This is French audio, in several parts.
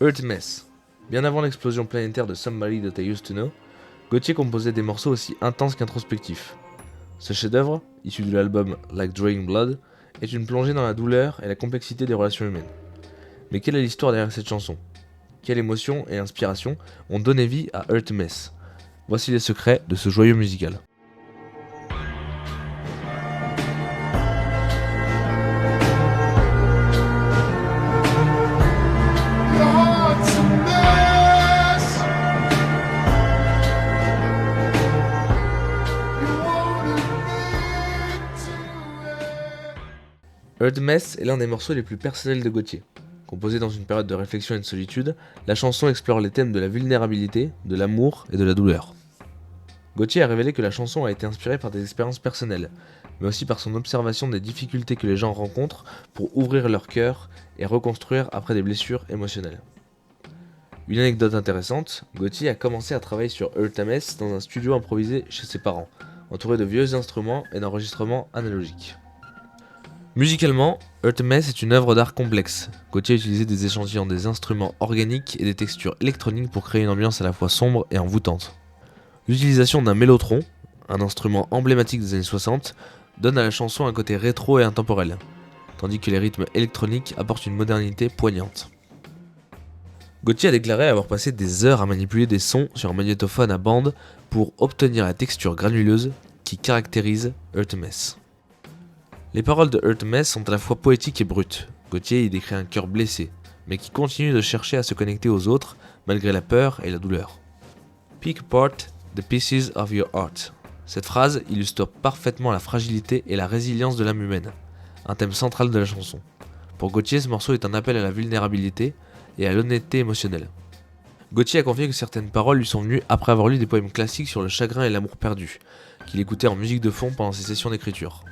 Earth Mess. Bien avant l'explosion planétaire de Somebody That I Used to Know, Gotye composait des morceaux aussi intenses qu'introspectifs. Ce chef-d'œuvre, issu de l'album Like Drawing Blood, est une plongée dans la douleur et la complexité des relations humaines. Mais quelle est l'histoire derrière cette chanson? Quelle émotion et inspiration ont donné vie à Earth Mess? Voici les secrets de ce joyeux musical. Earth Mess est l'un des morceaux les plus personnels de Gotye. Composé dans une période de réflexion et de solitude, la chanson explore les thèmes de la vulnérabilité, de l'amour et de la douleur. Gotye a révélé que la chanson a été inspirée par des expériences personnelles, mais aussi par son observation des difficultés que les gens rencontrent pour ouvrir leur cœur et reconstruire après des blessures émotionnelles. Une anecdote intéressante, Gotye a commencé à travailler sur Earth Mess dans un studio improvisé chez ses parents, entouré de vieux instruments et d'enregistrements analogiques. Musicalement, Earth Mess est une œuvre d'art complexe. Gotye a utilisé des échantillons des instruments organiques et des textures électroniques pour créer une ambiance à la fois sombre et envoûtante. L'utilisation d'un mélotron, un instrument emblématique des années 60, donne à la chanson un côté rétro et intemporel, tandis que les rythmes électroniques apportent une modernité poignante. Gotye a déclaré avoir passé des heures à manipuler des sons sur un magnétophone à bande pour obtenir la texture granuleuse qui caractérise Earth Mess. Les paroles de Earth Mess sont à la fois poétiques et brutes. Gotye y décrit un cœur blessé, mais qui continue de chercher à se connecter aux autres malgré la peur et la douleur. Pick apart the pieces of your heart. Cette phrase illustre parfaitement la fragilité et la résilience de l'âme humaine, un thème central de la chanson. Pour Gotye, ce morceau est un appel à la vulnérabilité et à l'honnêteté émotionnelle. Gotye a confié que certaines paroles lui sont venues après avoir lu des poèmes classiques sur le chagrin et l'amour perdu, qu'il écoutait en musique de fond pendant ses sessions d'écriture.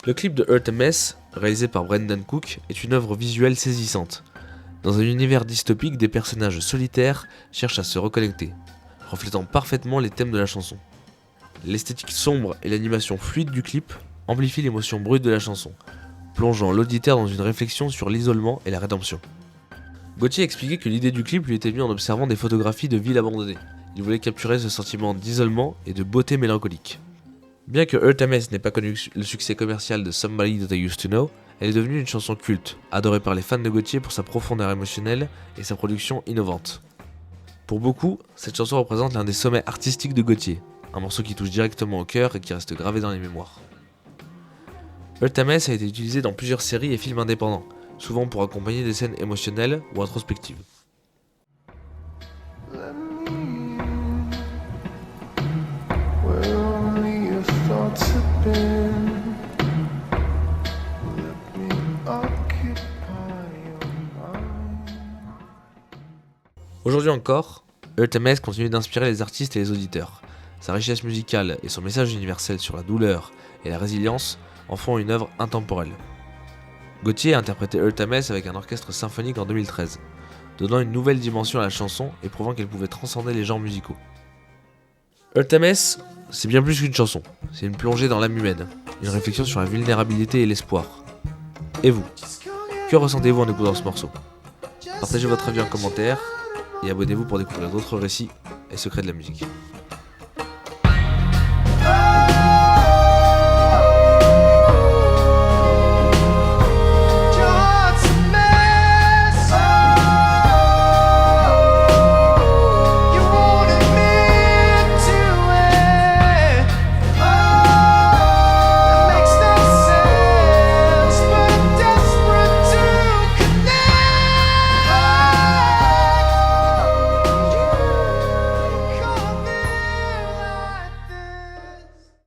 Le clip de Earth Mess, réalisé par Brendan Cook, est une œuvre visuelle saisissante. Dans un univers dystopique, des personnages solitaires cherchent à se reconnecter, reflétant parfaitement les thèmes de la chanson. L'esthétique sombre et l'animation fluide du clip amplifient l'émotion brute de la chanson, plongeant l'auditeur dans une réflexion sur l'isolement et la rédemption. Gotye a expliqué que l'idée du clip lui était venue en observant des photographies de villes abandonnées. Il voulait capturer ce sentiment d'isolement et de beauté mélancolique. Bien que Earth Mess n'ait pas connu le succès commercial de Somebody That I Used to Know, elle est devenue une chanson culte, adorée par les fans de Gotye pour sa profondeur émotionnelle et sa production innovante. Pour beaucoup, cette chanson représente l'un des sommets artistiques de Gotye, un morceau qui touche directement au cœur et qui reste gravé dans les mémoires. Earth Mess a été utilisé dans plusieurs séries et films indépendants, souvent pour accompagner des scènes émotionnelles ou introspectives. Aujourd'hui encore, Earth Mess continue d'inspirer les artistes et les auditeurs. Sa richesse musicale et son message universel sur la douleur et la résilience en font une œuvre intemporelle. Gotye a interprété Earth Mess avec un orchestre symphonique en 2013, donnant une nouvelle dimension à la chanson et prouvant qu'elle pouvait transcender les genres musicaux. Earth Mess, c'est bien plus qu'une chanson, c'est une plongée dans l'âme humaine, une réflexion sur la vulnérabilité et l'espoir. Et vous, que ressentez-vous en écoutant ce morceau? Partagez votre avis en commentaire et abonnez-vous pour découvrir d'autres récits et secrets de la musique.